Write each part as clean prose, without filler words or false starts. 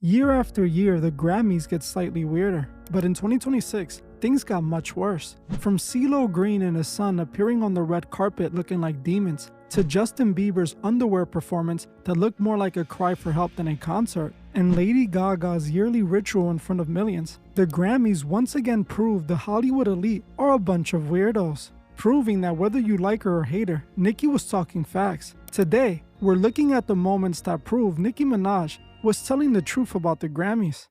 Year after year, the Grammys get slightly weirder, but in 2026, things got much worse. From CeeLo Green and his son appearing on the red carpet looking like demons, to Justin Bieber's underwear performance that looked more like a cry for help than a concert, and Lady Gaga's yearly ritual in front of millions, the Grammys once again proved the Hollywood elite are a bunch of weirdos. Proving that whether you like her or hate her, Nicki was talking facts. Today, we're looking at the moments that prove Nicki Minaj was telling the truth about the Grammys.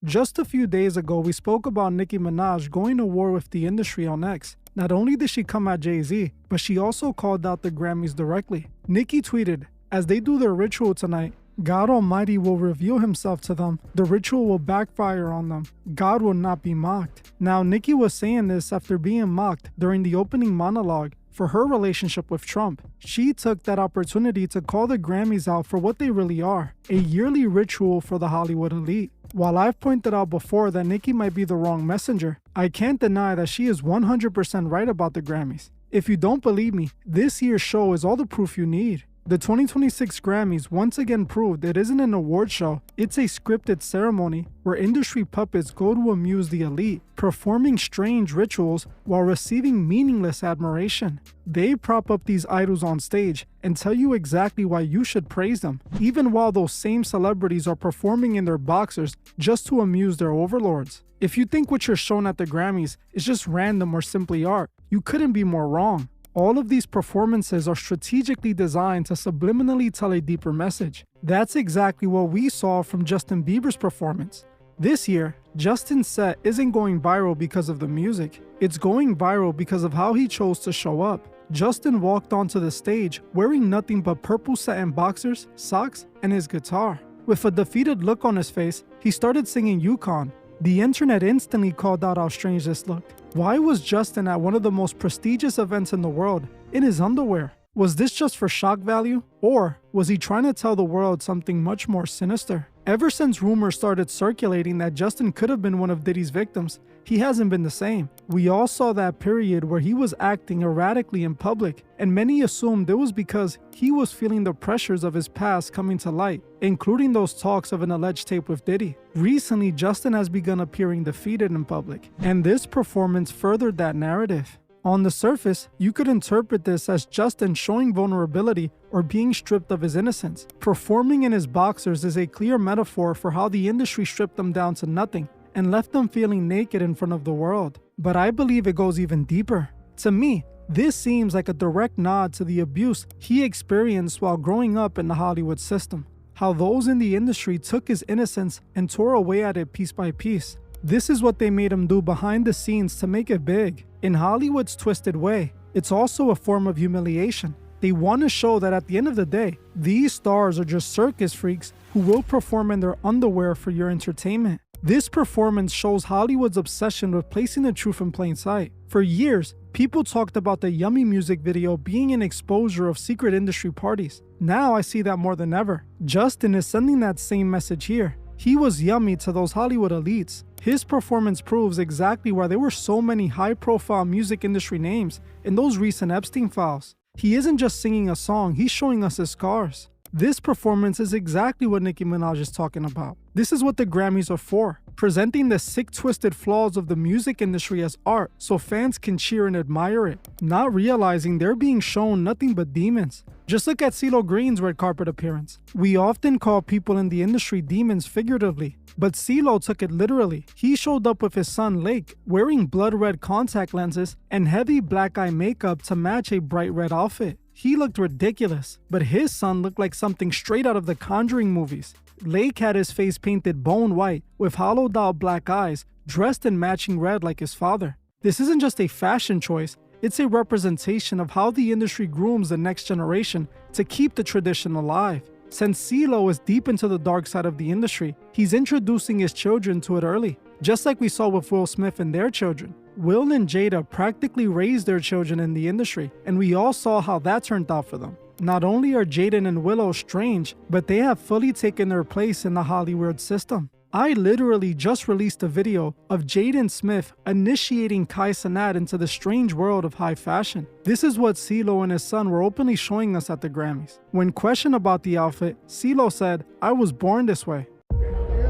Just a few days ago, we spoke about Nicki Minaj going to war with the industry on X. Not only did she come at Jay-Z, but she also called out the Grammys directly. Nicki tweeted, "As they do their ritual tonight, God Almighty will reveal himself to them. The ritual will backfire on them. God will not be mocked." Now, Nicki was saying this after being mocked during the opening monologue for her relationship with Trump. She took that opportunity to call the Grammys out for what they really are, a yearly ritual for the Hollywood elite. While I've pointed out before that Nicki might be the wrong messenger, I can't deny that she is 100% right about the Grammys. If you don't believe me, this year's show is all the proof you need. The 2026 Grammys once again proved it isn't an award show, it's a scripted ceremony where industry puppets go to amuse the elite, performing strange rituals while receiving meaningless admiration. They prop up these idols on stage and tell you exactly why you should praise them, even while those same celebrities are performing in their boxers just to amuse their overlords. If you think what you're shown at the Grammys is just random or simply art, you couldn't be more wrong. All of these performances are strategically designed to subliminally tell a deeper message. That's exactly what we saw from Justin Bieber's performance. This year, Justin's set isn't going viral because of the music. It's going viral because of how he chose to show up. Justin walked onto the stage wearing nothing but purple satin boxers, socks, and his guitar. With a defeated look on his face, he started singing Yukon. The internet instantly called out how strange this looked. Why was Justin at one of the most prestigious events in the world in his underwear? Was this just for shock value? Or was he trying to tell the world something much more sinister? Ever since rumors started circulating that Justin could have been one of Diddy's victims, he hasn't been the same. We all saw that period where he was acting erratically in public, and many assumed it was because he was feeling the pressures of his past coming to light, including those talks of an alleged tape with Diddy. Recently, Justin has begun appearing defeated in public, and this performance furthered that narrative. On the surface, you could interpret this as Justin showing vulnerability or being stripped of his innocence. Performing in his boxers is a clear metaphor for how the industry stripped them down to nothing and left them feeling naked in front of the world. But I believe it goes even deeper. To me, this seems like a direct nod to the abuse he experienced while growing up in the Hollywood system. How those in the industry took his innocence and tore away at it piece by piece. This is what they made him do behind the scenes to make it big. In Hollywood's twisted way, it's also a form of humiliation. They want to show that at the end of the day, these stars are just circus freaks who will perform in their underwear for your entertainment. This performance shows Hollywood's obsession with placing the truth in plain sight. For years, people talked about the Yummy music video being an exposure of secret industry parties. Now I see that more than ever. Justin is sending that same message here. He was yummy to those Hollywood elites. His performance proves exactly why there were so many high-profile music industry names in those recent Epstein files. He isn't just singing a song, he's showing us his scars. This performance is exactly what Nicki Minaj is talking about. This is what the Grammys are for, presenting the sick, twisted flaws of the music industry as art so fans can cheer and admire it, not realizing they're being shown nothing but demons. Just look at CeeLo Green's red carpet appearance. We often call people in the industry demons figuratively, but CeeLo took it literally. He showed up with his son Lake, wearing blood red contact lenses and heavy black eye makeup to match a bright red outfit. He looked ridiculous, but his son looked like something straight out of the Conjuring movies. Lake had his face painted bone white with hollowed out black eyes, dressed in matching red like his father. This isn't just a fashion choice, it's a representation of how the industry grooms the next generation to keep the tradition alive. Since CeeLo is deep into the dark side of the industry, he's introducing his children to it early, just like we saw with Will Smith and their children. Will and Jada practically raised their children in the industry, and we all saw how that turned out for them. Not only are Jaden and Willow strange, but they have fully taken their place in the Hollywood system. I literally just released a video of Jaden Smith initiating Kai Cenat into the strange world of high fashion. This is what CeeLo and his son were openly showing us at the Grammys. When questioned about the outfit, CeeLo said, "I was born this way."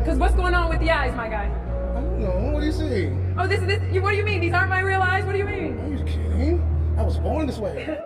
Because what's going on with the eyes, my guy? I don't know. What do you see? Oh, what do you mean? These aren't my real eyes? What do you mean? Are you kidding? I was born this way.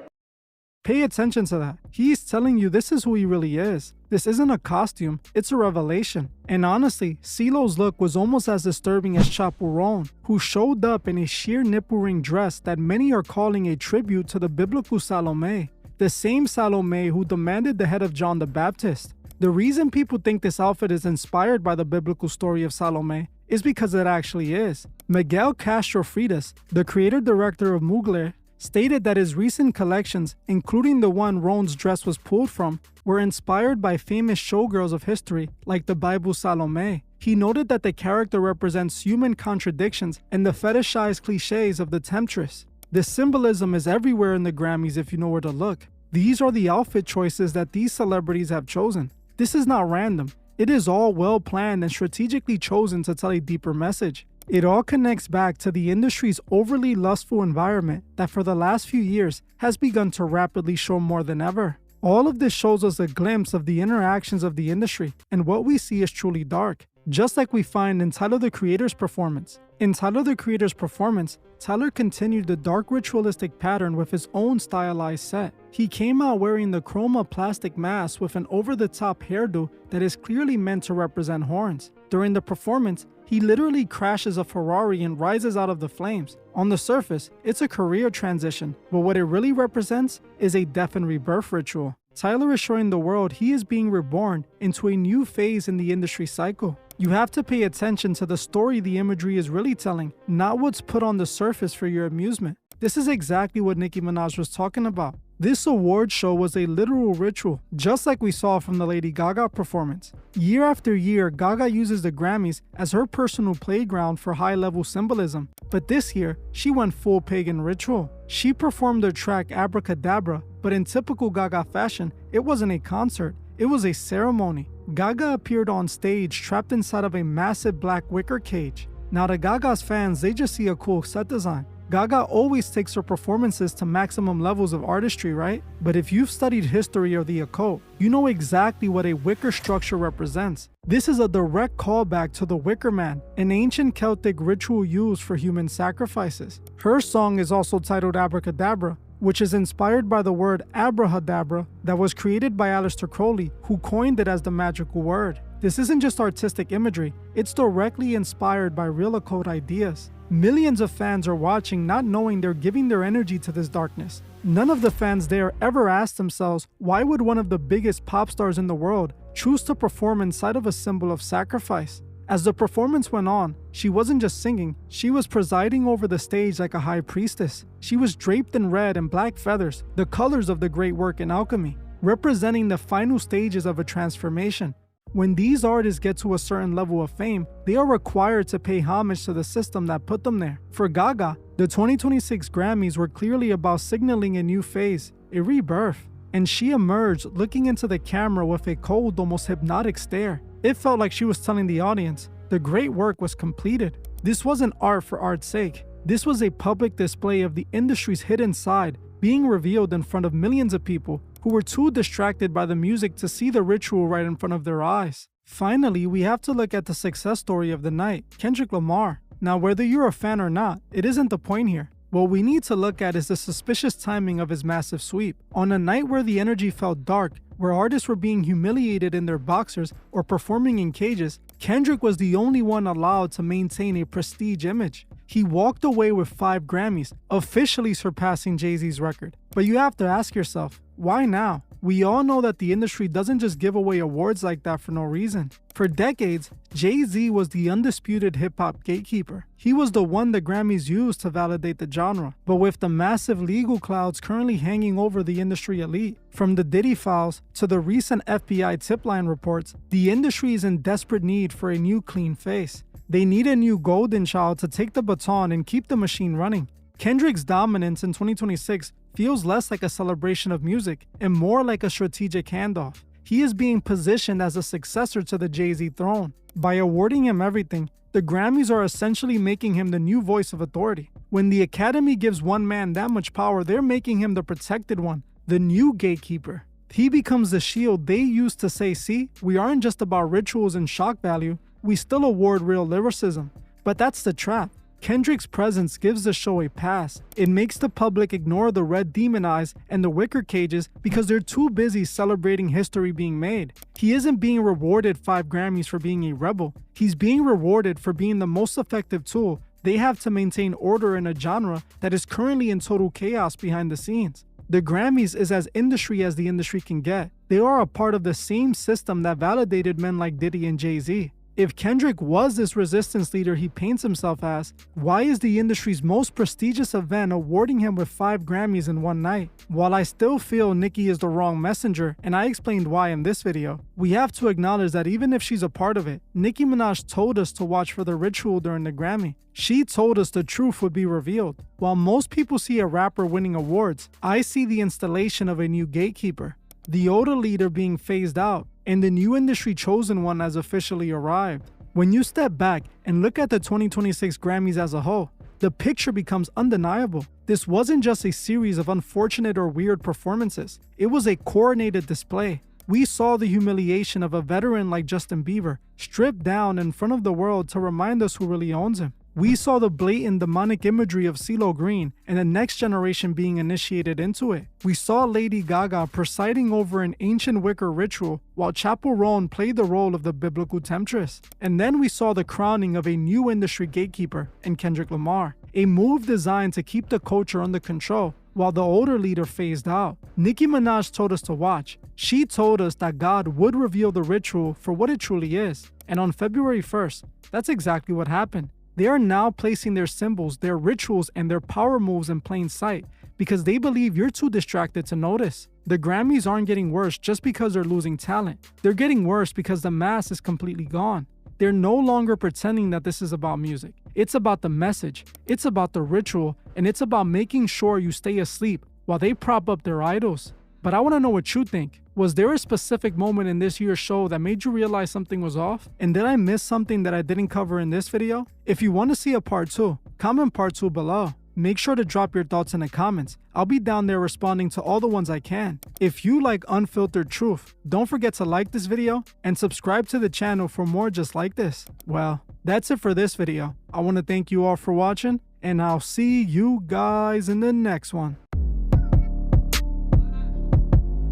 Pay attention to that. He's telling you this is who he really is. This isn't a costume, it's a revelation. And honestly, CeeLo's look was almost as disturbing as Chaperone, who showed up in a sheer nipple ring dress that many are calling a tribute to the biblical Salome, the same Salome who demanded the head of John the Baptist. The reason people think this outfit is inspired by the biblical story of Salome is because it actually is. Miguel Castro Freitas, the creator-director of Mugler, stated that his recent collections, including the one Ron's dress was pulled from, were inspired by famous showgirls of history like the Bible's Salome. He noted that the character represents human contradictions and the fetishized cliches of the temptress. The symbolism is everywhere in the Grammys if you know where to look. These are the outfit choices that these celebrities have chosen. This is not random. It is all well planned and strategically chosen to tell a deeper message. It all connects back to the industry's overly lustful environment that for the last few years has begun to rapidly show more than ever. All of this shows us a glimpse of the interactions of the industry, and what we see is truly dark, just like we find in Tyler the Creator's performance. In Tyler the Creator's performance, Tyler continued the dark ritualistic pattern with his own stylized set. He came out wearing the chroma plastic mask with an over-the-top hairdo that is clearly meant to represent horns. During the performance, he literally crashes a Ferrari and rises out of the flames. On the surface, it's a career transition, but what it really represents is a death and rebirth ritual. Tyler is showing the world he is being reborn into a new phase in the industry cycle. You have to pay attention to the story the imagery is really telling, not what's put on the surface for your amusement. This is exactly what Nicki Minaj was talking about. This award show was a literal ritual, just like we saw from the Lady Gaga performance. Year after year, Gaga uses the Grammys as her personal playground for high-level symbolism. But this year, she went full pagan ritual. She performed her track Abracadabra, but in typical Gaga fashion, it wasn't a concert, it was a ceremony. Gaga appeared on stage trapped inside of a massive black wicker cage. Now to Gaga's fans, they just see a cool set design. Gaga always takes her performances to maximum levels of artistry, right? But if you've studied history or the occult, you know exactly what a wicker structure represents. This is a direct callback to the Wicker Man, an ancient Celtic ritual used for human sacrifices. Her song is also titled Abracadabra, which is inspired by the word abrahadabra that was created by Aleister Crowley, who coined it as the magical word. This isn't just artistic imagery, it's directly inspired by real occult ideas. Millions of fans are watching not knowing they're giving their energy to this darkness. None of the fans there ever asked themselves, why would one of the biggest pop stars in the world choose to perform inside of a symbol of sacrifice? As the performance went on, she wasn't just singing, she was presiding over the stage like a high priestess. She was draped in red and black feathers, the colors of the great work in alchemy, representing the final stages of a transformation. When these artists get to a certain level of fame, they are required to pay homage to the system that put them there. For Gaga, the 2026 Grammys were clearly about signaling a new phase, a rebirth. And she emerged looking into the camera with a cold, almost hypnotic stare. It felt like she was telling the audience, the great work was completed. This wasn't art for art's sake. This was a public display of the industry's hidden side, being revealed in front of millions of people who were too distracted by the music to see the ritual right in front of their eyes. Finally, we have to look at the success story of the night, Kendrick Lamar. Now, whether you're a fan or not, it isn't the point here. What we need to look at is the suspicious timing of his massive sweep. On a night where the energy felt dark, where artists were being humiliated in their boxers or performing in cages, Kendrick was the only one allowed to maintain a prestige image. He walked away with 5 Grammys, officially surpassing Jay-Z's record. But you have to ask yourself, why now? We all know that the industry doesn't just give away awards like that for no reason. For decades, Jay-Z was the undisputed hip-hop gatekeeper. He was the one the Grammys used to validate the genre. But with the massive legal clouds currently hanging over the industry elite, from the Diddy files to the recent FBI tip line reports, the industry is in desperate need for a new clean face. They need a new golden child to take the baton and keep the machine running. Kendrick's dominance in 2026 feels less like a celebration of music and more like a strategic handoff. He is being positioned as a successor to the Jay-Z throne. By awarding him everything, the Grammys are essentially making him the new voice of authority. When the Academy gives one man that much power, they're making him the protected one, the new gatekeeper. He becomes the shield they use to say, see, we aren't just about rituals and shock value, we still award real lyricism. But that's the trap. Kendrick's presence gives the show a pass. It makes the public ignore the red demon eyes and the wicker cages because they're too busy celebrating history being made. He isn't being rewarded 5 Grammys for being a rebel. He's being rewarded for being the most effective tool they have to maintain order in a genre that is currently in total chaos behind the scenes. The Grammys is as industry as the industry can get. They are a part of the same system that validated men like Diddy and Jay-Z. If Kendrick was this resistance leader he paints himself as, why is the industry's most prestigious event awarding him with 5 Grammys in one night? While I still feel Nicki is the wrong messenger, and I explained why in this video, we have to acknowledge that even if she's a part of it, Nicki Minaj told us to watch for the ritual during the Grammy. She told us the truth would be revealed. While most people see a rapper winning awards, I see the installation of a new gatekeeper, the older leader being phased out, and the new industry chosen one has officially arrived. When you step back and look at the 2026 Grammys as a whole, the picture becomes undeniable. This wasn't just a series of unfortunate or weird performances. It was a coordinated display. We saw the humiliation of a veteran like Justin Bieber stripped down in front of the world to remind us who really owns him. We saw the blatant demonic imagery of CeeLo Green and the next generation being initiated into it. We saw Lady Gaga presiding over an ancient Wicker ritual while Chappell Roan played the role of the biblical temptress. And then we saw the crowning of a new industry gatekeeper in Kendrick Lamar, a move designed to keep the culture under control while the older leader phased out. Nicki Minaj told us to watch. She told us that God would reveal the ritual for what it truly is. And on February 1st, that's exactly what happened. They are now placing their symbols, their rituals, and their power moves in plain sight because they believe you're too distracted to notice. The Grammys aren't getting worse just because they're losing talent. They're getting worse because the mass is completely gone. They're no longer pretending that this is about music. It's about the message, it's about the ritual, and it's about making sure you stay asleep while they prop up their idols. But I want to know what you think. Was there a specific moment in this year's show that made you realize something was off? And did I miss something that I didn't cover in this video? If you want to see a part 2, comment part 2 below. Make sure to drop your thoughts in the comments. I'll be down there responding to all the ones I can. If you like unfiltered truth, don't forget to like this video and subscribe to the channel for more just like this. Well, that's it for this video. I want to thank you all for watching, and I'll see you guys in the next one.